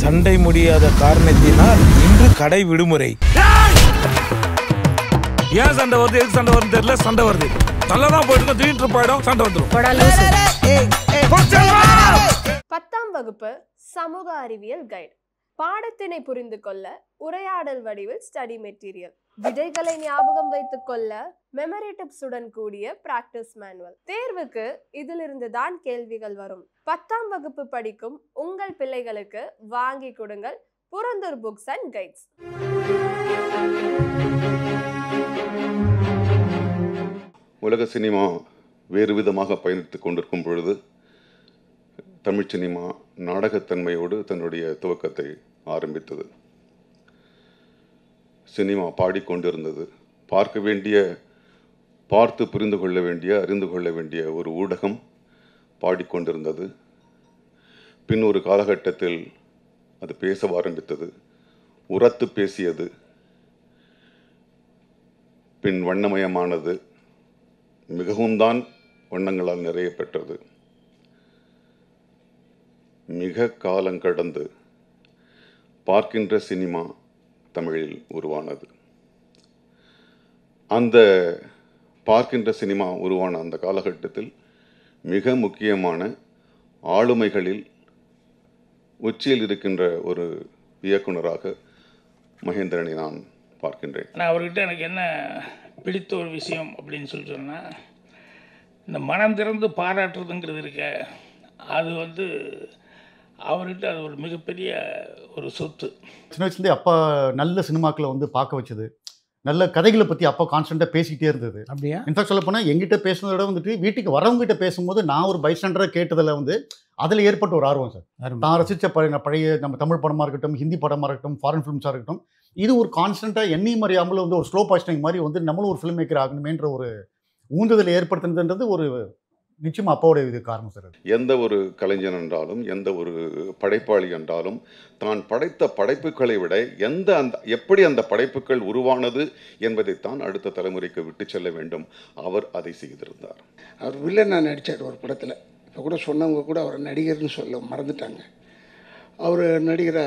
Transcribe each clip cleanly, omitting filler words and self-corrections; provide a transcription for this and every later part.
சண்டை முடியாத காரணத்தினால் இன்று கடை விடுமுறை. ஏன் சண்டை வருது, எதுக்கு சண்டை வருது தெரியல. சண்டை வருது, நல்லதான் போயிட்டு திடீர்னு போயிடும், சண்டை வந்துடும். 10ஆம் வகுப்பு சமூக அறிவியல் கைடு. பாடத்தினை புரிந்து கொள்ள உரையாடல் வடிவில் ஸ்டடி மெட்டீரியல், விடைகளை ஞாபகம் வைத்துக் கொள்ள மெமரி டிப்ஸுடன் கூடிய பிராக்டிஸ் மேனுவல். தேர்வுக்கு இதிலிருந்து தான் கேள்விகள் வரும். 10ஆம் வகுப்பு படிக்கும் உங்கள் பிள்ளைகளுக்கு வாங்கி கொடுங்கள் புரந்தூர் புக்ஸ் அண்ட் கைட்ஸ். உலக சினிமா வேறு விதமாக பயணித்துக் கொண்டிருக்கும் பொழுது தமிழ் சினிமா நாடகத்தன்மையோடு தன்னுடைய துவக்கத்தை ஆரம்பித்தது. சினிமா பாடிக்கொண்டிருந்தது. பார்த்து புரிந்து கொள்ள வேண்டிய, அறிந்து கொள்ள வேண்டிய ஒரு ஊடகம் பாடிக்கொண்டிருந்தது. பின் ஒரு காலகட்டத்தில் அது பேச ஆரம்பித்தது, உரத்து பேசியது, பின் வண்ணமயமானது, மிகவும் தான் வண்ணங்களால் நிறைய பெற்றது. மிக காலங்கடந்து பார்க்கின்ற சினிமா தமிழில் உருவானது. அந்த பார்க்கின்ற சினிமா உருவான அந்த காலகட்டத்தில் மிக முக்கியமான ஆளுமைகளில் உச்சியில் இருக்கின்ற ஒரு இயக்குனராக மகேந்திரனை நான் பார்க்கின்றேன். நான் அவர்கிட்ட எனக்கு என்ன பிடித்த ஒரு விஷயம் அப்படின்னு சொல்லி சொன்னால், இந்த மனம் திறந்து பாராட்டுறதுங்கிறது இருக்க, அது அவர்கிட்ட அது ஒரு மிகப்பெரிய ஒரு சொத்து. சின்ன வயசுலேயே அப்பா நல்ல சினிமாக்களை பார்க்க வச்சது, நல்ல கதைகளை பற்றி அப்பா கான்ஸ்டண்ட்டாக பேசிக்கிட்டே இருந்தது. அப்படியா? இன்ஃபேக்ட் சொல்ல போனால் எங்கிட்ட பேசுனதை விட வீட்டுக்கு வரவங்ககிட்ட பேசும்போது நான் ஒரு பைஸ்டாண்டராக கேட்டதில் அதில் ஏற்பட்ட ஒரு ஆர்வம் சார். நான் ரசித்த பழைய நம்ம தமிழ் படமாக இருக்கட்டும், ஹிந்தி படமாக இருக்கட்டும், ஃபாரின் ஃபிலிம்ஸாக இருக்கட்டும், இது ஒரு கான்ஸ்டண்ட்டாக எண்ணியும் அறியாமல் ஒரு ஸ்லோ பாய்ஸ்டிங் மாதிரி நம்மளும் ஒரு ஃபிலிம் மேக்கர் ஆகணுமேன்ற ஒரு ஊந்துதலை ஏற்படுத்துனதுன்றது ஒரு நிச்சயமாக அப்பாவோட இது காரணம் சார். எந்த ஒரு கலைஞன் என்றாலும், எந்த ஒரு படைப்பாளி என்றாலும், தான் படைத்த படைப்புகளை விட எப்படி அந்த படைப்புகள் உருவானது என்பதைத்தான் அடுத்த தலைமுறைக்கு விட்டு செல்ல வேண்டும். அவர் அதை செய்திருந்தார். அவர் வில்லனாக நடித்தார் ஒரு படத்தில். இப்போ கூட சொன்னவங்க கூட அவர் நடிகர்னு சொல்ல மறந்துட்டாங்க. அவர் நடிகர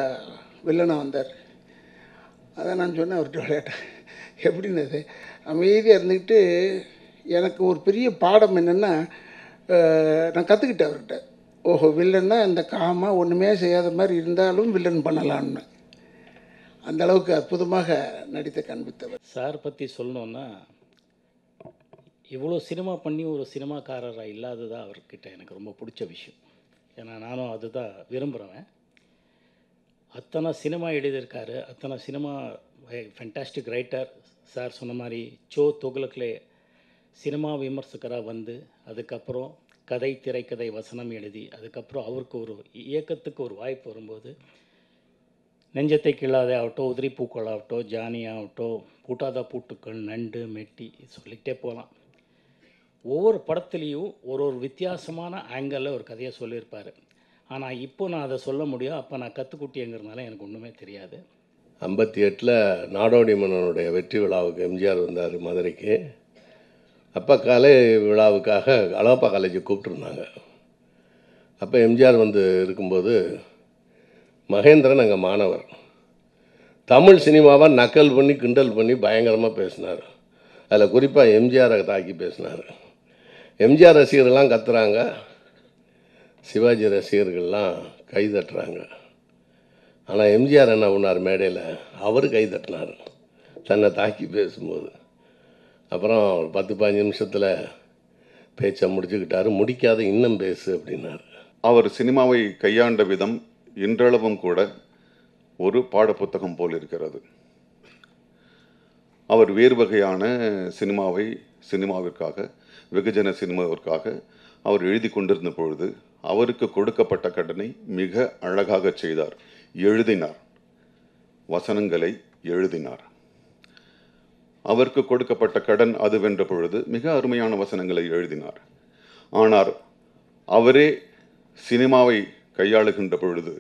வில்லனாக வந்தார். அதை நான் சொன்னேன் அவர்கிட்ட விளையாட்டேன், எப்படின்னது அமைதியாக இருந்துக்கிட்டு எனக்கு ஒரு பெரிய பாடம் என்னென்னா, நான் கற்றுக்கிட்டேன் அவர்கிட்ட. ஓஹோ, வில்லன்னா இந்த காமாக ஒன்றுமே செய்யாத மாதிரி இருந்தாலும் வில்லன் பண்ணலான்னு அந்த அளவுக்கு அற்புதமாக நடித்த காண்பித்தவர். சார் பற்றி சொல்லணுன்னா, இவ்வளோ சினிமா பண்ணி ஒரு சினிமாக்காரராக இல்லாததாக அவர்கிட்ட எனக்கு ரொம்ப பிடிச்ச விஷயம். ஏன்னா நானும் அதுதான் விரும்புகிறேன். அத்தனை சினிமா எழுதியிருக்காரு, அத்தனை சினிமா ஃபென்டாஸ்டிக் ரைட்டர். சார் சொன்ன மாதிரி சோ துக்ளக்லே சினிமா விமர்சகராக அதுக்கப்புறம் கதை, திரைக்கதை, வசனம் எழுதி, அதுக்கப்புறம் அவருக்கு ஒரு இயக்கத்துக்கு ஒரு வாய்ப்பு வரும்போது நெஞ்சத்தை கிள்ளாதே ஆகட்டும், உதிரி பூக்கள் ஆகட்டும், ஜானி ஆகட்டும், பூட்டாத பூட்டுக்கள், நண்டு, மெட்டி, சொல்லிக்கிட்டே போகலாம். ஒவ்வொரு படத்துலேயும் ஒரு வித்தியாசமான ஆங்கிளில் ஒரு கதையை சொல்லியிருப்பார். ஆனால் இப்போ நான் அதை சொல்ல முடியும். அப்போ நான் கற்றுக்குட்டிங்கிறதுனால எனக்கு ஒன்றுமே தெரியாது. 58 நாடோடி மன்னனுடைய வெற்றி விழாவுக்கு எம்ஜிஆர் வந்தார் மதுரைக்கு. அப்போ கலை விழாவுக்காக அழகப்பா காலேஜுக்கு கூப்பிட்ருந்தாங்க. அப்போ எம்ஜிஆர் இருக்கும்போது மகேந்திரன் அங்கே மாணவர் தமிழ் சினிமாவை நக்கல் பண்ணி கிண்டல் பண்ணி பயங்கரமாக பேசினார். அதில் குறிப்பாக எம்ஜிஆரை தாக்கி பேசினார். எம்ஜிஆர் ரசிகர்கள்லாம் கத்துறாங்க, சிவாஜி ரசிகர்கள்லாம் கை தட்டுறாங்க. ஆனால் எம்ஜிஆர் என்ன பண்ணார், மேடையில் அவர் கை தட்டினார் தன்னை தாக்கி பேசும்போது. அப்புறம் 10-15 நிமிஷத்தில் பேச்சை முடிச்சுக்கிட்டாரு. முடிக்காத இன்னும் பேசு அப்படின்னார். அவர் சினிமாவை கையாண்ட விதம் இன்றளவும் கூட ஒரு பாடப்புத்தகம் போல் இருக்கிறது. அவர் வேறு வகையான சினிமாவிற்காக, வெகுஜன சினிமாவிற்காக அவர் எழுதி கொண்டிருந்த பொழுது அவருக்கு கொடுக்கப்பட்ட கடனை மிக அழகாக செய்தார். எழுதினார், வசனங்களை எழுதினார். அவருக்கு கொடுக்கப்பட்ட கடன் அதுவென்ற பொழுது மிக அருமையான வசனங்களை எழுதினார். ஆனால் அவரே சினிமாவை கையாளுகின்ற பொழுது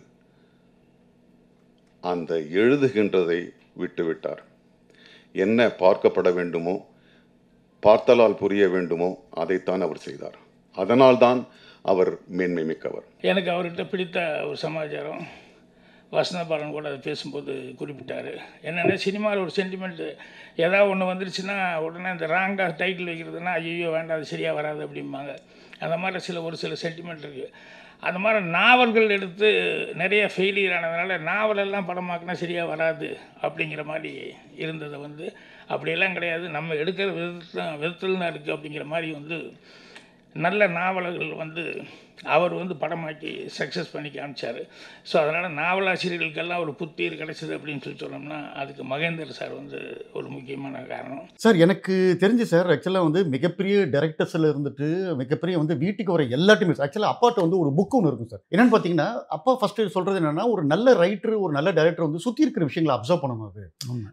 அந்த எழுதுகின்றதை விட்டுவிட்டார். என்ன பார்க்கப்பட வேண்டுமோ, பார்த்தலால் புரிய வேண்டுமோ அதைத்தான் அவர் செய்தார். அதனால்தான் அவர் மேன்மை மிக்கவர். எனக்கு அவர்கிட்ட பிடித்த ஒரு சமாச்சாரம், வசந்தபாலன் கூட அதை பேசும்போது குறிப்பிட்டார். என்னென்னா சினிமாவில் ஒரு சென்டிமெண்ட்டு ஏதாவது ஒன்று வந்துருச்சுன்னா உடனே இந்த ராங்காக டைட்டில் வைக்கிறதுனா ஐயோ வேண்டாம் அது சரியாக வராது அப்படிம்பாங்க. அந்த மாதிரி ஒரு சில சென்டிமெண்ட் இருக்குது. அந்த மாதிரி நாவல்கள் எடுத்து நிறைய ஃபெயிலியர் ஆனதுனால நாவலெல்லாம் படமாக்கினா சரியாக வராது அப்படிங்கிற மாதிரி இருந்ததை வந்து அப்படியெல்லாம் கிடையாது, நம்ம எடுக்கிற விதத்தில் தான் இருக்குது அப்படிங்கிற மாதிரி நல்ல நாவல்கள் அவர் படமாக்கி சக்ஸஸ் பண்ணி காமிச்சார். ஸோ அதனால் நாவலாசிரியர்களுக்கெல்லாம் ஒரு புத்துயிர் கிடைச்சிது அப்படின்னு சொன்னோம்னா அதுக்கு மகேந்தர் சார் ஒரு முக்கியமான காரணம். சார் எனக்கு தெரிஞ்சு சார் ஆக்சுவலாக மிகப்பெரிய டைரக்டர்ஸில் இருந்துட்டு மிகப்பெரிய வீட்டுக்கு வர எல்லாத்தையுமே ஆக்சுவலாக அப்பாட்ட ஒரு புக்கு ஒன்று இருக்கும் சார். என்னென்னு பார்த்தீங்கன்னா அப்பா ஃபஸ்ட்டு சொல்கிறது என்னென்னா ஒரு நல்ல ரைட்டர் ஒரு நல்ல டைரக்டர் சுற்றி இருக்கிற விஷயங்களை அப்சர்வ் பண்ணணும். அது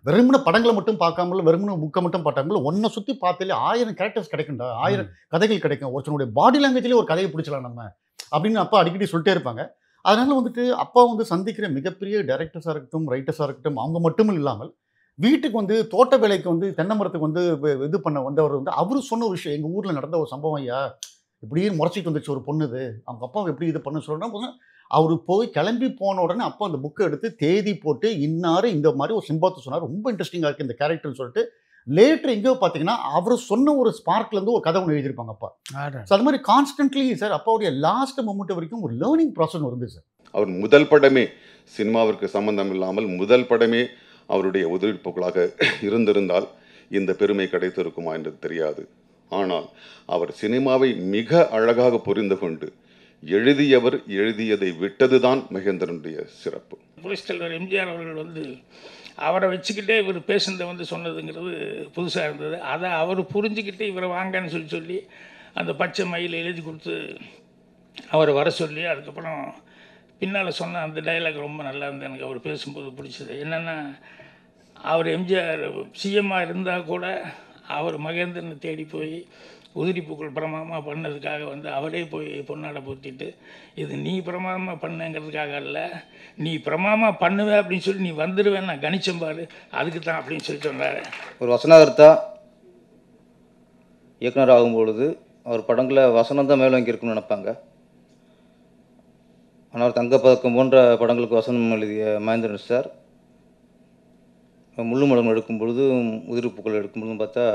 வெறுமன படங்களை மட்டும் பார்க்காமல் வெறுமன புக்கை மட்டும் பார்த்தாமல் ஒன்றை சுற்றி பார்த்தாலே 1000 கேரக்டர்ஸ் கிடைக்கும்டா, 1000 கதைகள் கிடைக்கும். ஒருத்தனுடைய பாடி லாங்குவேஜ்லேயே ஒரு கதையை பிடிச்சலாம் நம்ம அப்படின்னு அப்பா அடிக்கடி சொல்லிட்டே இருப்பாங்க. அதனால அப்பா சந்திக்கிற மிகப்பெரிய டைரக்டர்ஸாக இருக்கட்டும் ரைட்டர்ஸாக இருக்கட்டும் அவங்க மட்டும் இல்லாமல் வீட்டுக்கு தோட்ட வேலைக்கு தென்னை மரத்துக்கு இது பண்ண வந்தவர் அவரு சொன்ன ஒரு விஷயம், எங்கள் ஊரில் நடந்த ஒரு சம்பவம், ஐயா இப்படியே முறைச்சிட்டு வந்துச்சு ஒரு பொண்ணுது, அவங்க அப்பா எப்படி இது பண்ண சொல்கிறேன்னா அவர் போய் கிளம்பி போன உடனே அப்பா அந்த புக்கை எடுத்து தேதி போட்டு இன்னாரு இந்த மாதிரி ஒரு சிம்பாத்து சொன்னார், ரொம்ப இன்ட்ரெஸ்டிங்காக இருக்குது இந்த கேரக்டர்னு சொல்லிட்டு லேட்டர் எங்கேயோ பார்த்தீங்கன்னா அவர் சொன்ன ஒரு ஸ்பார்க்லேருந்து ஒரு கதை ஒன்று எழுதியிருப்பாங்க அப்பா. ஸோ அது மாதிரி கான்ஸ்டன்ட்லி சார் அப்பாவுடைய லாஸ்ட் மொமெண்ட் வரைக்கும் ஒரு லேர்னிங் ப்ராசஸ் இருந்துச்சு சார். அவர் முதல் படமே சினிமாவிற்கு சம்பந்தம் இல்லாமல் முதல் படமே அவருடைய உதிர்ப்புகளாக இருந்திருந்தால் இந்த பெருமை கிடைத்திருக்குமா என்று தெரியாது. ஆனால் அவர் சினிமாவை மிக அழகாக புரிந்து கொண்டு எழுதியவர் எழுதியதை விட்டதுதான் மகேந்திரனுடைய சிறப்பு. புரட்சித்தலைவர் எம்ஜிஆர் அவர்கள் அவரை வச்சுக்கிட்டே இவர் பேசுனதை சொன்னதுங்கிறது புதுசாக இருந்தது. அதை அவர் புரிஞ்சுக்கிட்டு இவரை வாங்கன்னு சொல்லி அந்த பச்சை மயில் எழுதி கொடுத்து அவரை வர சொல்லி அதுக்கப்புறம் பின்னால் சொன்ன அந்த டைலாக் ரொம்ப நல்லா இருந்தது. எனக்கு அவர் பேசும்போது பிடிச்சது என்னென்னா அவர் எம்ஜிஆர் சிஎம்மாக இருந்தால் கூட அவர் மகேந்திரனை தேடி போய் உதிரிப்பூக்கள் பிரமாதமாக பண்ணதுக்காக அவரே போய் பொன்னாடை போத்திட்டு இது நீ பிரமாதமாக பண்ணுங்கிறதுக்காக அல்ல, நீ பிரமாதமாக பண்ணுவே அப்படின்னு சொல்லி நீ வந்துடுவேன்னு நான் கணிச்சம் பாரு, அதுக்கு தான் அப்படின்னு சொல்லி சொன்னார். ஒரு வசனகர்த்தா இயக்குனர் ஆகும்பொழுது அவர் படங்களில் வசனம் தான் மேலே வாங்கி இருக்குன்னு நினைப்பாங்க. ஆனால் தங்கப்பதக்கம் போன்ற படங்களுக்கு வசனம் எழுதிய மகேந்திரன் சார் முள்ளு மடம் எடுக்கும் பொழுது உதிரிப்பூக்கள் எடுக்கும் பொழுதும் பார்த்தா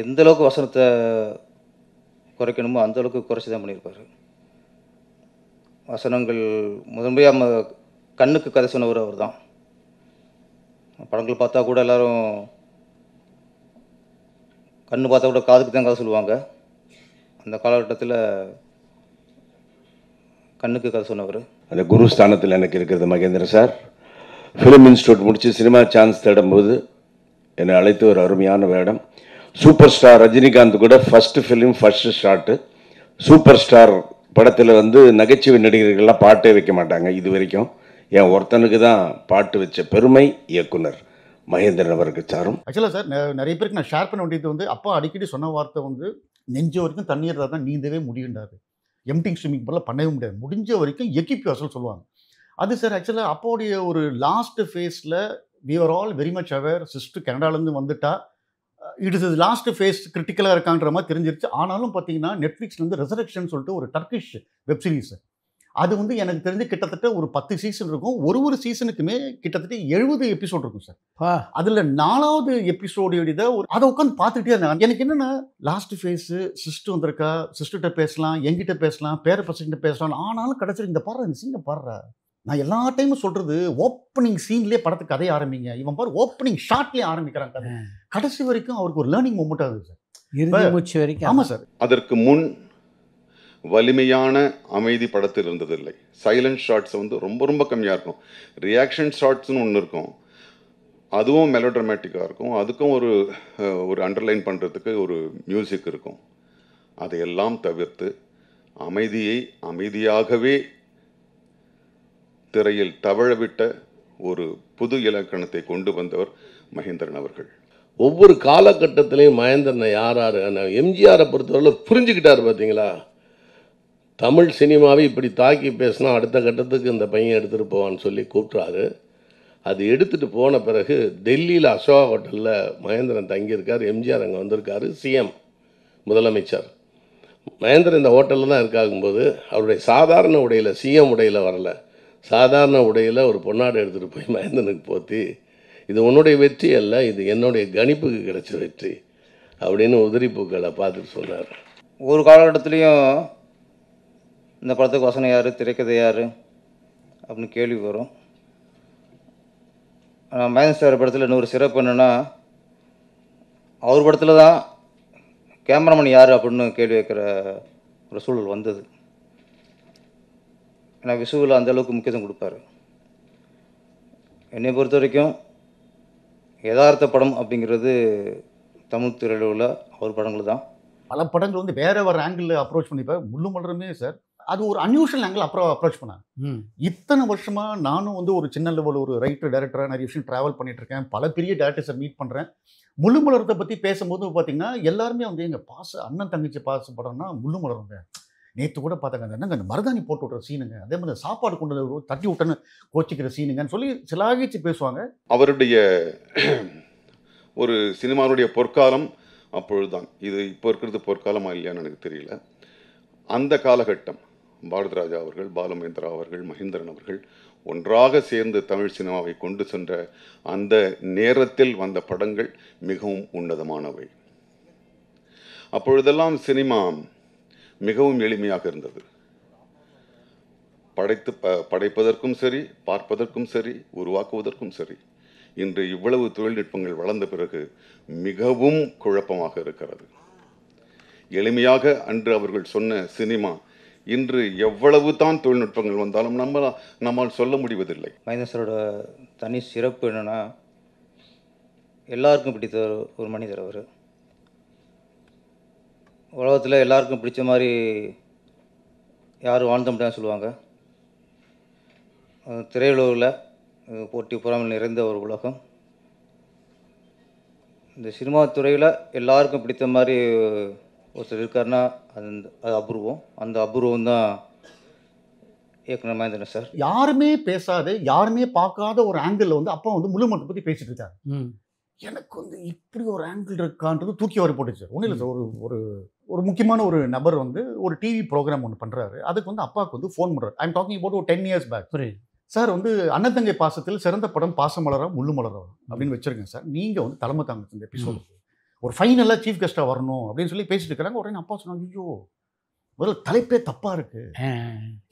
எந்த அளவுக்கு வசனத்தை குறைக்கணுமோ அந்த அளவுக்கு குறைச்சி தான் பண்ணியிருப்பார். வசனங்கள் முதன்மையாக கண்ணுக்கு கதை சொன்னவர் அவர் தான். படங்கள் பார்த்தா கூட எல்லோரும் கண்ணு பார்த்தா கூட காதுக்கு தான் கதை சொல்லுவாங்க. அந்த காலகட்டத்தில் கண்ணுக்கு கதை சொன்னவர். அந்த குரு ஸ்தானத்தில் எனக்கு இருக்கிறது மகேந்திரன் சார். ஃபிலிம் இன்ஸ்டியூட் முடித்து சினிமா சான்ஸ் தேடும்போது என்னை அழைத்து ஒரு அருமையான வேடம். சூப்பர் ஸ்டார் ரஜினிகாந்த் கூட first film first shot. Super star படத்தில் நகைச்சுவை நடிகர்கள்லாம் பாட்டே வைக்க மாட்டாங்க இது வரைக்கும். என் ஒருத்தனுக்கு தான் பாட்டு வச்ச பெருமை இயக்குனர் மகேந்திரன் அவருக்கு சாரும். ஆக்சுவலாக சார் நிறைய பேருக்கு நான் ஷேர் பண்ண வேண்டியது அப்பா அடிக்கடி சொன்ன வார்த்தை நெஞ்ச வரைக்கும் தண்ணீர் தான் நீந்தவே முடியுண்டாரு, எம்டிங் ஸ்விம்மிங் பூலில் பண்ணவே முடியாது, முடிஞ்ச வரைக்கும் எக்கிப் யோர்செல்ஃப் சொல்லுவாங்க. அது சார் ஆக்சுவலாக அப்பாவுடைய ஒரு லாஸ்ட் ஃபேஸில் we are all very much aware. Sister கனடாலேருந்து வந்துட்டா இட் இஸ் லாஸ்ட் ஃபேஸ் கிரிட்டிக்கலாக இருக்கான்ற மாதிரி தெரிஞ்சிருச்சு. ஆனாலும் பார்த்தீங்கன்னா நெட்ஃப்ளிக்ஸ்லேருந்து ரெசரக்ஷன் சொல்லிட்டு ஒரு டர்க்கிஷ் வெப் சீரிஸ், அது எனக்கு தெரிஞ்சு கிட்டத்தட்ட ஒரு 10 சீசன் இருக்கும். ஒரு சீசனுக்குமே கிட்டத்தட்ட 70 எபிசோட் இருக்கும் சார். அதில் 4வது எபிசோடு அதை உட்காந்து பார்த்துக்கிட்டே இருந்தாங்க. எனக்கு என்னென்னா லாஸ்ட் ஃபேஸு சிஸ்டர் வந்திருக்கா, சிஸ்டர்கிட்ட பேசலாம், எங்கிட்ட பேசலாம், பேர பசங்கிட்ட பேசலாம். ஆனாலும் கடைசியில் இந்த பாடுற இந்த சீனை பாடுற நான் எல்லா டைமும் சொல்கிறது ஓப்பனிங் சீன்லேயே படத்துக்கு கதையை ஆரம்பிங்க, இவன் பாரு ஓப்பனிங் ஷாட்லேயே ஆரம்பிக்கிறாங்க கதை. கடைசி வரைக்கும் அவருக்கு ஒரு லேர்னிங் மூமெண்ட் ஆகுது சார், மூச்சு வரைக்கும். ஆமாம் சார். அதற்கு முன் வலிமையான அமைதி படத்தில் இருந்ததில்லை. சைலண்ட் ஷாட்ஸ் ரொம்ப ரொம்ப கம்மியாக இருக்கும். ரியாக்ஷன் ஷாட்ஸ்னு ஒன்று இருக்கும், அதுவும் மெலோட்ராமேட்டிக்காக இருக்கும். அதுக்கும் ஒரு அண்டர்லைன் பண்ணுறதுக்கு ஒரு மியூசிக் இருக்கும். அதையெல்லாம் தவிர்த்து அமைதியை அமைதியாகவே திரையில் தவழவிட்ட ஒரு புது இலக்கணத்தை கொண்டு வந்தவர் மகேந்திரன் அவர்கள். ஒவ்வொரு காலகட்டத்திலையும் மகேந்திரனை யார் எம்ஜிஆரை பொறுத்தவரை புரிஞ்சுக்கிட்டார். பார்த்தீங்களா, தமிழ் சினிமாவை இப்படி தாக்கி பேசினா அடுத்த கட்டத்துக்கு இந்த பையன் எடுத்துகிட்டு போவான்னு சொல்லி கூப்பிட்றாரு. அது எடுத்துகிட்டு போன பிறகு டெல்லியில் அசோகா ஹோட்டலில் மகேந்திரன் தங்கியிருக்கார். எம்ஜிஆர் அங்கே வந்திருக்காரு, சிஎம் முதலமைச்சர். மகேந்திரன் இந்த ஹோட்டலில் தான் இருக்காகும்போது அவருடைய சாதாரண உடையில் சிஎம் உடையில் வரல, சாதாரண உடையில் ஒரு பொன்னாடை எடுத்துகிட்டு போய் மகேந்திரனுக்கு போத்தி, இது உன்னுடைய வெற்றி அல்ல, இது என்னுடைய கணிப்புக்கு கிடைச்ச வெற்றி அப்படின்னு உதிரி பூக்களை பார்த்துட்டு சொன்னார். ஒரு காலகட்டத்துலேயும் இந்த படத்துக்கு வசனம் யார், திரைக்கதை யார் அப்படின்னு கேள்வி வரும். மகேந்திரன் சார் படத்தில் இன்னொரு சிறப்பு என்னென்னா, அவர் படத்தில் தான் கேமராமேன் யார் அப்படின்னு கேள்வி வைக்கிற ஒரு சூழல் வந்தது. ஏன்னா விஷுவல் அந்தளவுக்கு முக்கியத்துவம் கொடுப்பாரு. என்னை பொறுத்த வரைக்கும் யதார்த்த படம் அப்படிங்கிறது தமிழ் திரையில் உள்ள அவர் படங்கள் தான். பல படங்கள் வந்து வேற வேற ஆங்கிள் அப்ரோச் பண்ணிப்பேன். முள்ளு மலருமே சார் அது ஒரு அன்யூஷுவல் ஆங்கிள் அப்ரோச் பண்ணேன். இத்தனை வருஷமா நானும் வந்து ஒரு சின்ன லெவல் ஒரு ரைட்டர் டைரக்டராக நிறைய விஷயம் ட்ராவல் பண்ணிட்டு இருக்கேன். பல பெரிய டேரக்டர்ஸை மீட் பண்ணுறேன். முள்ளு மலரத்தை பற்றி பேசும்போது பார்த்தீங்கன்னா எல்லாருமே வந்து எங்கள் அண்ணன் தங்கச்சி பாச படம்னா முள்ளு மலருங்க. நேற்று கூட பார்த்தாங்க, என்னங்க அந்த மருதாணி போட்டு விட்ற சீனுங்க, அதே மாதிரி சாப்பாடு கொண்டு தட்டி விட்டன்னு கோச்சிக்கிற சீனுங்கன்னு சொல்லி சிலாகிச்சு பேசுவாங்க. அவருடைய ஒரு சினிமாவுடைய பொற்காலம் அப்பொழுதுதான். இது இப்போ இருக்கிறது பொற்காலமா இல்லையான்னு எனக்கு தெரியல. அந்த காலகட்டம் பாரதிராஜா அவர்கள், பாலுமகேந்திரா அவர்கள், மகேந்திரன் அவர்கள் ஒன்றாக சேர்ந்து தமிழ் சினிமாவை கொண்டு சென்ற அந்த நேரத்தில் வந்த படங்கள் மிகவும் உன்னதமானவை. அப்பொழுதெல்லாம் சினிமா மிகவும் எளிமையாக இருந்தது. படைப்பதற்கும் சரி, பார்ப்பதற்கும் சரி, உருவாக்குவதற்கும் சரி. இன்று இவ்வளவு தொழில்நுட்பங்கள் வளர்ந்த பிறகு மிகவும் குழப்பமாக இருக்கிறது. எளிமையாக அன்று அவர்கள் சொன்ன சினிமா இன்று எவ்வளவு தான் தொழில்நுட்பங்கள் வந்தாலும் நம்மால் சொல்ல முடிவதில்லை. மகேந்திரன் சாரோட தனி சிறப்பு என்னென்னா, எல்லாருக்கும் பிடித்த ஒரு மனிதர் அவர். உலகத்தில் எல்லாருக்கும் பிடிச்ச மாதிரி யாரும் வாழ்ந்த முடியாதுன்னு சொல்லுவாங்க. திரையுலகில் போட்டி பொறாமல் நிறைந்த ஒரு உலகம். இந்த சினிமா துறையில் எல்லாருக்கும் பிடித்த மாதிரி ஒருத்தர் இருக்காருன்னா அது அபூர்வம். அந்த அபூர்வம் தான் இயக்குனர் மகேந்திரன் சார். யாருமே பேசாத, யாருமே பார்க்காத ஒரு ஆங்கிள் வந்து அப்போ வந்து முள்ளு மலத்தை பற்றி பேசிட்டு இருக்காரு. எனக்கு வந்து இப்படி ஒரு ஆங்கிள் இருக்கான்றது தூக்கி வரி போட்டுச்சு. ஒன்றும் இல்லை சார், ஒரு ஒரு முக்கியமான ஒரு நபர் வந்து ஒரு டிவி ப்ரோக்ராம் ஒன்று பண்ணுறாரு. அதுக்கு வந்து அப்பாவுக்கு வந்து ஃபோன் பண்ணுறாரு. ஐ எம் டாக்கிங் அபவுட் ஒரு 10 years பேக். சார் வந்து அண்ணன் தங்கை பாசத்தில் சிறந்த படம் பாசமலரா முள்ளு மலரா அப்படின்னு வச்சிருக்கேன் சார். நீங்கள் வந்து தலைமை தாங்க இந்த எபிசோடு ஒரு ஃபைனலாக சீஃப் கெஸ்ட்டாக வரணும் அப்படின்னு சொல்லி பேசிட்டு இருக்கிறாங்க. உடனே அப்பா சொன்னாங்க, ஐயோ முதல்ல தலைப்பே தப்பாக இருக்கு.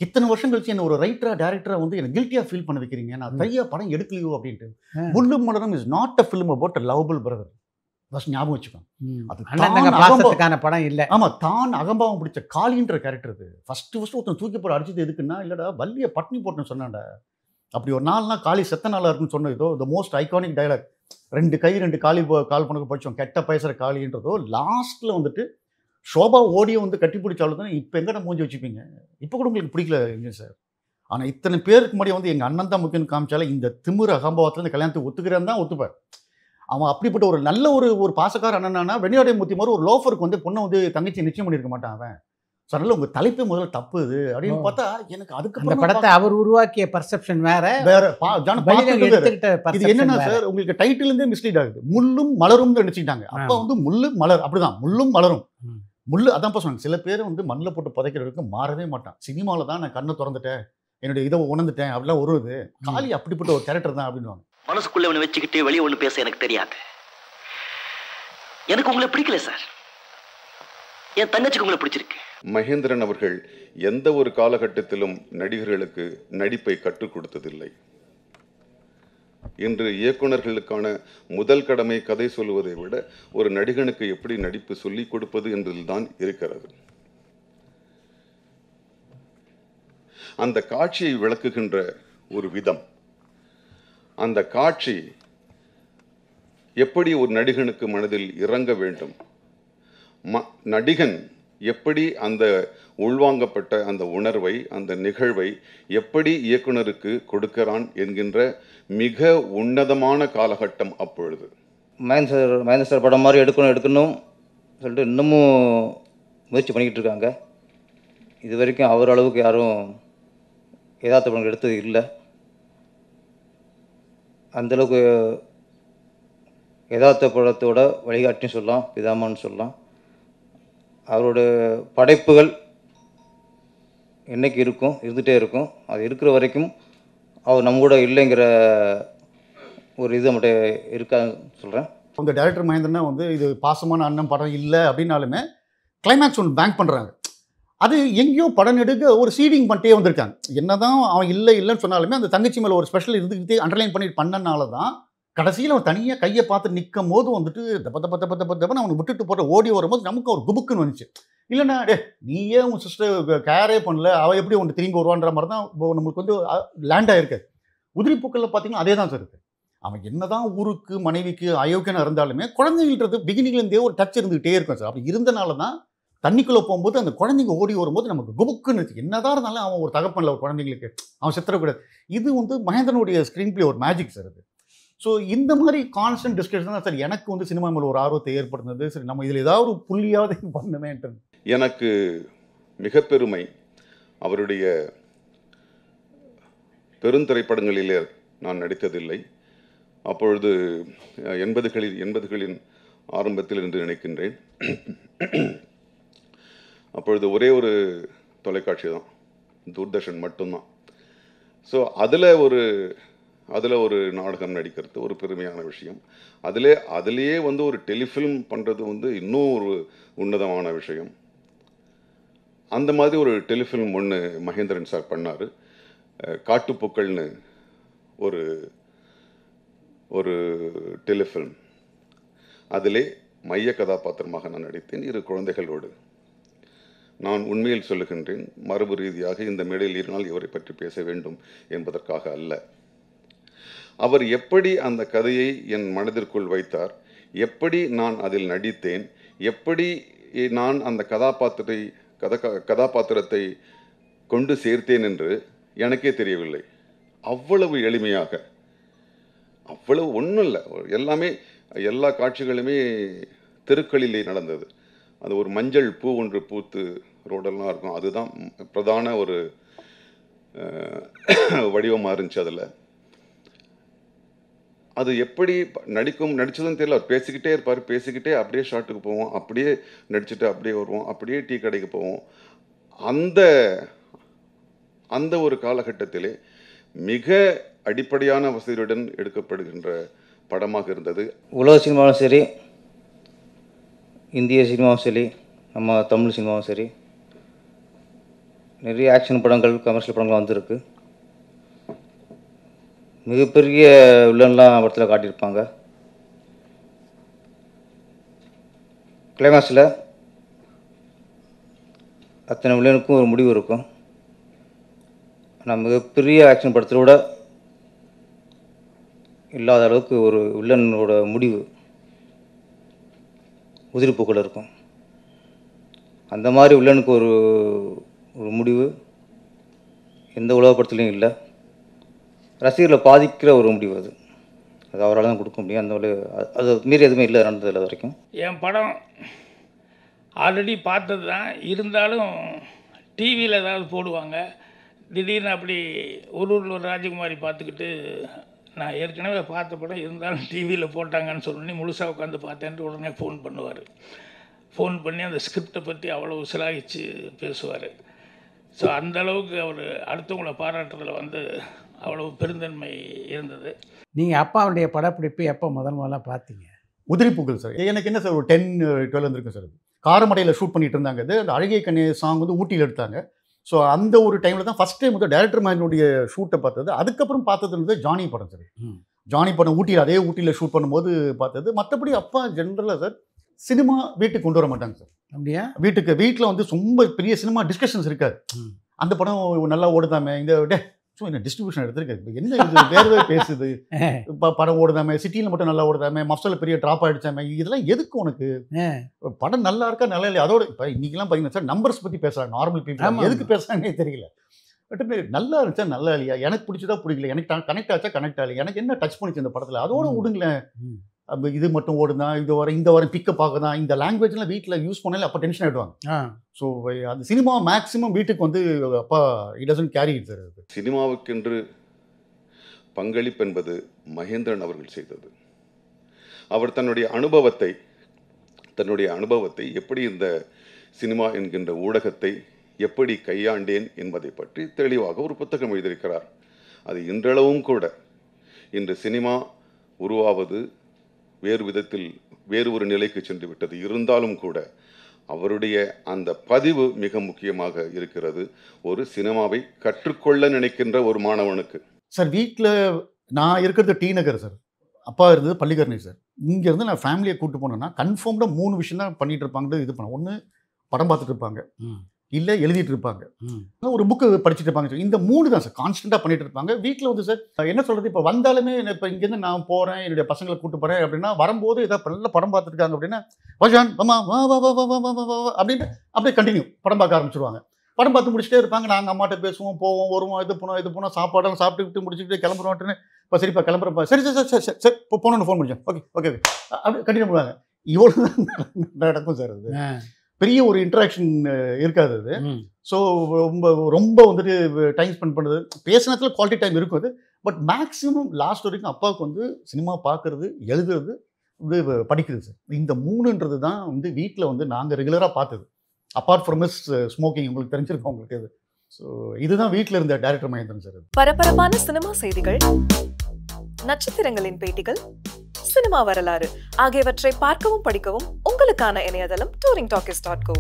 இத்தனை வருஷம் கழிச்சு என்ன ஒரு ரைட்டரா டைரக்டரா வந்து எனக்கு கில்ட்டியாக ஃபீல் பண்ண வைக்கிறீங்க, நான் சரியா படம் எடுக்கலையோ அப்படின்ட்டு. Mullum Malarum is not a film about a lovable brother. First ஞாபகம் வச்சுக்கோங்க. அது படம் இல்லை. ஆமாம், தான் அகம்பாவம் பிடிச்ச காளின்ற கேரக்டர் அது. ஃபஸ்ட்டு ஒருத்தன் தூக்கி போட அடிச்சது எதுக்குன்னா, இல்லைடா வள்ளியை பட்னி போட்டுன்னு சொன்னான்டா. அப்படி ஒரு 4 நாள் காளி செத்த நாளாக இருக்குன்னு சொன்னதோ த மோஸ்ட் ஐகானிக் டைலாக். 2 கை 2 காலி கால் பண்ண போச்சோம் கெட்ட பேசுகிற காளின்றதோ லாஸ்ட்டில் வந்துட்டு ஷோபா ஓடியை வந்து கட்டி பிடிச்சாலும் தானே இப்போ எங்கடா மூஞ்சி வச்சுப்பீங்க. இப்போ கூட உங்களுக்கு பிடிக்கல இல்லை சார். ஆனால் இத்தனை பேருக்கு முன்னாடி வந்து எங்கள் அண்ணன் தான் முக்கியம் காமிச்சாலும் இந்த திமிரு அகம்பாவத்தில் இந்த கல்யாணத்தை ஒத்துக்கிறேன்னு தான் ஒத்துப்பார். அவன் அப்படிப்பட்ட ஒரு நல்ல ஒரு பாசக்கார அண்ணனா வெண்ணியாடைய மூர்த்தி மாதிரி ஒரு லோஃபருக்கு வந்து பொண்ணை வந்து தங்கச்சி நிச்சயம் பண்ணியிருக்க மாட்டான் அவன். ஸோ அதனால உங்கள் தலைப்பே முதல்ல தப்பு இது அப்படின்னு பார்த்தா எனக்கு அதுக்கு அந்த படத்தை அவர் உருவாக்கிய பர்செப்ஷன் வேற இது என்னன்னா சார், உங்களுக்கு டைட்டிலேருந்தே மிஸ்லீட் ஆகுது. முள்ளும் மலரும் நினைச்சுக்கிட்டாங்க. அப்போ வந்து முள்ளு மலர் அப்படிதான், முள்ளும் மலரும். முள்ளு அதான் சொன்னாங்க. சில பேர் வந்து மண்ணில் போட்டு புதைக்கிறதுக்கு மாறவே மாட்டான். சினிமாவில் தான் நான் கண்ணை திறந்துட்டேன், என்னுடைய இதை உணர்ந்துட்டேன் அப்படிலாம் வருவது. காளி அப்படிப்பட்ட ஒரு கேரக்டர் தான் அப்படின்வாங்க. மனசுக்குள்ளே ஒன்று வச்சுக்கிட்டு வெளியே ஒன்று பேச எனக்கு தெரியாது. எனக்கு உங்களை பிடிக்கல சார், என் தங்கச்சிக்கு உங்களை பிடிச்சிருக்கு. மகேந்திரன் அவர்கள் எந்த ஒரு காலகட்டத்திலும் நடிகர்களுக்கு நடிப்பை கற்றுக் கொடுத்ததில்லை. இன்று இயக்குநர்களுக்கான முதல் கடமை கதை சொல்லுவதை விட ஒரு நடிகனுக்கு எப்படி நடிப்பு சொல்லிக் கொடுப்பது என்பதில்தான் இருக்கிறது. அந்த காட்சியை விளக்குகின்ற ஒரு விதம், அந்த காட்சி எப்படி ஒரு நடிகனுக்கு மனதில் இறங்க வேண்டும், நடிகன் எப்படி அந்த உள்வாங்கப்பட்ட அந்த உணர்வை, அந்த நிகழ்வை எப்படி இயக்குனருக்கு கொடுக்கிறான் என்கின்ற மிக உன்னதமான காலகட்டம் அப்பொழுது. மகேந்திரன் சார் படம் மாதிரி எடுக்கணும் சொல்லிட்டு இன்னமும் முயற்சி பண்ணிக்கிட்டு இருக்காங்க. இது வரைக்கும் அவர் அளவுக்கு யாரும் யதார்த்த படங்கள் எடுத்தது இல்லை. அந்தளவுக்கு யதார்த்த படத்தோட வழிகாட்டின்னு சொல்லலாம், பிதாமான்னு சொல்லலாம். அவரோட படைப்புகள் என்றைக்கு இருக்கும், இருந்துகிட்டே இருக்கும். அது இருக்கிற வரைக்கும் அவர் நம்ம கூட இல்லைங்கிற ஒரு இது மட்டும் இருக்கான்னு சொல்கிறேன். அந்த டைரக்டர் மகேந்திரனா வந்து இது பாசமான அண்ணன் படம் இல்லை அப்படின்னாலுமே கிளைமேக்ஸ் ஒன்று பேங்க் பண்ணுறாங்க. அது எங்கேயோ படம் எடுக்க ஒரு சீடிங் பண்ணிட்டே வந்திருக்காங்க. என்னதான் அவன் இல்லைன்னு சொன்னாலுமே அந்த தங்கச்சி மேலே ஒரு ஸ்பெஷல் இருந்துக்கிட்டே அண்டர்லைன் பண்ணிட்டு பண்ணனால தான் கடைசியில் அவன் தனியாக கையை பார்த்து நிற்கும் போது வந்துட்டு தப்பன்னு அவனை விட்டுட்டு போட்டு ஓடி வரும்போது நமக்கு ஒரு குபுக்குன்னு வந்துச்சு. இல்லைன்னா நீயே உன் சிஸ்டர் கேரே பண்ணல, அவள் எப்படி ஒன்று திரும்பி வருவான்ற மாதிரி தான் நம்மளுக்கு வந்து லேண்ட் ஆகிருக்கு. உதிரிப்பூக்களில் பார்த்தீங்கன்னா அதே தான் சார் இருக்குது. அவன் என்னதான் ஊருக்கு மனைவிக்கு அயோக்கியனாக இருந்தாலுமே குழந்தைங்கள்ன்றது பிகினிங்லேருந்தே ஒரு டச் இருந்துகிட்டே இருக்கும் சார். அப்படி இருந்தனால தான் தண்ணிக்குள்ளே போகும்போது அந்த குழந்தைங்க ஓடி வரும்போது நமக்கு குபுக்குன்னு இருக்கு. என்னதான் இருந்தாலும் அவன் ஒரு தகப்பனில் ஒரு குழந்தைங்களுக்கு அவன் சித்திரக்கூடாது. இது வந்து மகேந்திரனுடைய ஸ்க்ரீன் பிளே ஒரு மேஜிக் சார் அது. ஸோ இந்த மாதிரி கான்ஸ்டன்ட் டிஸ்கஷன் தான் சார் எனக்கு வந்து சினிமா மேலே ஒரு ஆர்வத்தை ஏற்படுத்தினது. சரி நம்ம இதில் ஏதாவது ஒரு புள்ளியாவது பண்ணுமேன்ட்டு. எனக்கு மிக பெருமை அவருடைய பெருந்திரைப்படங்களிலே நான் நடித்ததில்லை. அப்பொழுது 80களின் ஆரம்பத்தில் என்று நினைக்கின்றேன். அப்பொழுது ஒரே ஒரு தொலைக்காட்சி தான், தூர்தர்ஷன் மட்டும்தான். ஸோ அதில் ஒரு நாடகம் நடிக்கிறது ஒரு பெருமையான விஷயம். அதிலேயே வந்து ஒரு டெலிஃபில்ம் பண்ணுறது வந்து இன்னும் ஒரு உன்னதமான விஷயம். அந்த மாதிரி ஒரு டெலிஃபில்ம் ஒன்று மகேந்திரன் சார் பண்ணார். காட்டுப்பூக்கள்னு ஒரு டெலிஃபில்ம். அதிலே மைய கதாபாத்திரமாக நான் நடித்தேன் 2 குழந்தைகளோடு. நான் உண்மையில் சொல்லுகின்றேன், மரபு ரீதியாக இந்த மேடையில் இருந்தால் இவரை பற்றி பேச வேண்டும் என்பதற்காக அல்ல. அவர் எப்படி அந்த கதையை என் மனதிற்குள் வைத்தார், எப்படி நான் அதில் நடித்தேன், எப்படி நான் அந்த கதாபாத்திரத்தை கொண்டு சேர்த்தேன் என்று எனக்கே தெரியவில்லை. அவ்வளவு எளிமையாக, அவ்வளவு ஒன்றும் இல்லை. எல்லா காட்சிகளுமே தெருக்களிலே நடந்தது. அது ஒரு மஞ்சள் பூ ஒன்று பூத்து ரோடெல்லாம் இருக்கும். அதுதான் பிரதான ஒரு வடிவமாக இருந்துச்சு. அதில் அது எப்படி நடிச்சதுன்னு தெரியல. அவர் பேசிக்கிட்டே இருப்பார், பேசிக்கிட்டே அப்படியே ஷாட்டுக்கு போவோம், அப்படியே நடிச்சுட்டு அப்படியே வருவோம், அப்படியே டீ கடைக்கு போவோம். அந்த ஒரு காலகட்டத்திலே மிக அடிப்படையான வசதியுடன் எடுக்கப்படுகின்ற படமாக இருந்தது. உலக சினிமாவும் சரி, இந்திய சினிமாவும் சரி, நம்ம தமிழ் சினிமாவும் சரி, நிறைய ஆக்ஷன் படங்கள் கமர்ஷியல் படங்கள் வந்திருக்கு. மிகப்பெரிய வில்லன்லாம் படத்தில் காட்டியிருப்பாங்க. கிளைமாக்ஸில் அத்தனை வில்லனுக்கும் ஒரு முடிவு இருக்கும். ஆனால் மிகப்பெரிய ஆக்ஷன் படத்தில் கூட இல்லாத அளவுக்கு ஒரு வில்லனோட முடிவு உதிரிப்பூக்கள் இருக்கும். அந்த மாதிரி வில்லனுக்கு ஒரு முடிவு எந்த உலக படத்துலையும் இல்லை. ரசிகர்களை பாதிக்கிற ஒரு முடிவு அது அவரால் தான் கொடுக்க முடியும். அந்த அது மீறி எதுவுமே இல்லை நடந்ததில்லை வரைக்கும். என் படம் ஆல்ரெடி பார்த்தது தான், இருந்தாலும் டிவியில் ஏதாவது போடுவாங்க. திடீர்னு அப்படி ஒரு ராஜகுமாரி பார்த்துக்கிட்டு நான் ஏற்கனவே பார்த்த படம் இருந்தாலும் டிவியில் போட்டாங்கன்னு சொல்லி முழுசாக உட்காந்து பார்த்தேன்ட்டு உடனே ஃபோன் பண்ணுவார். ஃபோன் பண்ணி அந்த ஸ்கிரிப்டை பற்றி அவ்வளோ சிலாகிச்சு பேசுவார். ஸோ அந்தளவுக்கு அவர் அடுத்தவங்களை பாராட்டுறதுல வந்து அவ்வளோ பெருந்தன்மை இருந்தது. நீங்கள் அப்பாவுடைய படப்பிடிப்பு எப்போ முதல்ல பார்த்தீங்க? உதிரிப்பூக்கள் சார். எனக்கு என்ன சார் ஒரு 10-12 வந்திருக்கு சார். காரமடையில் ஷூட் பண்ணிட்டு இருந்தாங்க. அது அந்த அழகிய கண்ணே சாங் வந்து ஊட்டியில் எடுத்தாங்க. ஸோ அந்த ஒரு டைமில் தான் ஃபஸ்ட் டைம் வந்து டைரக்டர் மகனுடைய ஷூட்டை பார்த்தது. அதுக்கப்புறம் பார்த்தது வந்து ஜானி படம் சார். ஜானி படம் ஊட்டியில் ஷூட் பண்ணும்போது பார்த்தது. மற்றபடி அப்பா ஜென்ரலாக சார் சினிமா வீட்டுக்கு கொண்டு வர மாட்டாங்க சார். அப்படியா? வீட்டில் வந்து ரொம்ப பெரிய சினிமா டிஸ்கஷன்ஸ் இருக்காது. அந்த படம் நல்லா ஓடுதாமே, இந்த என்ன டிஸ்ட்ரிபியூஷன் எடுத்துருக்கு, என்ன இது வேறு பேசுது, இப்போ படம் ஓடுதாமே, சிட்டியில் மட்டும் நல்லா ஓடுதாமே, மஃப்ஸில் பெரிய ட்ராப் ஆகிடுச்சாமே, இதெல்லாம் எதுக்கு உனக்கு? படம் நல்லா இருக்கா நல்லா இல்லையா? அதோட இப்போ இன்றைக்கெல்லாம் பார்த்தீங்கன்னா சார் நம்பர்ஸ் பற்றி பேசுகிறாங்க. நார்மல் பீப்புள் எதுக்கு பேசுகிறாங்கன்னே தெரியல. பட் நல்லா இருந்துச்சா நல்லா இல்லையா, எனக்கு பிடிச்சதா பிடிக்கல, எனக்கு கனெக்ட் ஆச்சா கனெக்ட் ஆகலை, எனக்கு என்ன டச் பண்ணிச்சு இந்த படத்தில், அதோட விடுங்களேன். இது மட்டும் ஓடுதான், இந்த வாரம் பிக்கப் ஆகுதான், இந்த லாங்குவேஜ்லாம் வீட்டில் யூஸ் பண்ணாலே அப்போ டென்ஷன் ஆகிடுவாங்க. ஸோ அந்த சினிமா மேக்ஸிமம் வீட்டுக்கு வந்து அப்பா it doesn't carry it sir. சினிமாவுக்கென்று பங்களிப்பு என்பது மகேந்திரன் அவர்கள் செய்தது. அவர் தன்னுடைய அனுபவத்தை எப்படி இந்த சினிமா என்கின்ற ஊடகத்தை எப்படி கையாண்டேன் என்பதை பற்றி தெளிவாக ஒரு புத்தகம் எழுதியிருக்கிறார். அது இன்றளவும் கூட இன்று சினிமா உருவாவது வேறு விதத்தில் வேறு ஒரு நிலைக்கு சென்று விட்டது. இருந்தாலும் கூட அவருடைய அந்த பதிவு மிக முக்கியமாக இருக்கிறது ஒரு சினிமாவை கற்றுக்கொள்ள நினைக்கின்ற ஒரு மாணவனுக்கு. சார் வீட்டில் நான் இருக்கிறது டி நகர் சார், அப்பா இருந்தது பள்ளிக்கரணை சார். இங்கேருந்து நான் ஃபேமிலியை கூப்பிட்டு போனேன்னா கன்ஃபார்ம்டாக 3 விஷயம் தான் பண்ணிட்டு இருப்பாங்க. இது பண்ண ஒன்று படம் பார்த்துட்டு இருப்பாங்க, இல்லை எழுதிட்டு இருப்பாங்க, ஒரு புக்கு படிச்சுட்டு இருப்பாங்க. இந்த 3 தான் சார் கான்ஸ்டண்ட்டாக பண்ணிட்டு இருப்பாங்க. வீட்டில் வந்து சார் என்ன சொல்கிறது, இப்போ வந்தாலுமே இப்போ இங்கேருந்து நான் போகிறேன் என்னுடைய பசங்களை கூப்பிட்டு போகிறேன் அப்படின்னா வரும்போது ஏதாவது நல்ல படம் பார்த்துருக்காங்க அப்படின்னா வஜான் அம்மா வா வா வா வா வா வா வா அப்படின்ட்டு அப்படியே கண்டினியூ படம் பார்க்க ஆரம்பிச்சிருவாங்க. படம் பார்த்து முடிச்சுட்டே இருப்பாங்க. நாங்கள் அம்மாட்ட பேசுவோம், போவோம், வருவோம், இது போனோம் சாப்பாடெல்லாம் சாப்பிட்டுக்கிட்டு முடிச்சுட்டு கிளம்புறோன்ட்டுன்னு இப்போ சரிப்பா கிளம்புறப்பா சரி சார் சார் சார் சார் இப்போ போனோன்னு ஃபோன் முடிச்சேன் ஓகே ஓகே ஓகே அப்படி கண்டினியூ பண்ணுவாங்க. இவ்வளோ தான் நடக்கும் சார். அது பெரிய ஒரு இன்ட்ராக்ஷன் இருக்காது அது. ஸோ ரொம்ப வந்துட்டு டைம் ஸ்பெண்ட் பண்ணுறது பேசினத்தில் குவாலிட்டி டைம் இருக்கும் அது. பட் மேக்ஸிமம் லாஸ்ட் வரைக்கும் அப்பாவுக்கு வந்து சினிமா பார்க்குறது, எழுதுறது, வந்து படிக்கிறது சார். இந்த 3ன்றது தான் வந்து வீட்டில் வந்து நாங்கள் ரெகுலராக பார்த்தது. அப்பார்ட் ஃப்ரம் மிஸ் ஸ்மோக்கிங் உங்களுக்கு தெரிஞ்சிருக்கோம் உங்களுக்கு இது. ஸோ இதுதான் வீட்டில் இருந்த டைரக்டர் மகேந்திரன் சார். பரபரப்பான சினிமா செய்திகள், நட்சத்திரங்களின் பேட்டிகள், சினிமா வரலாறு ஆகியவற்றை பார்க்கவும் படிக்கவும் உங்களுக்கான இணையதளம் touringtalkies.co.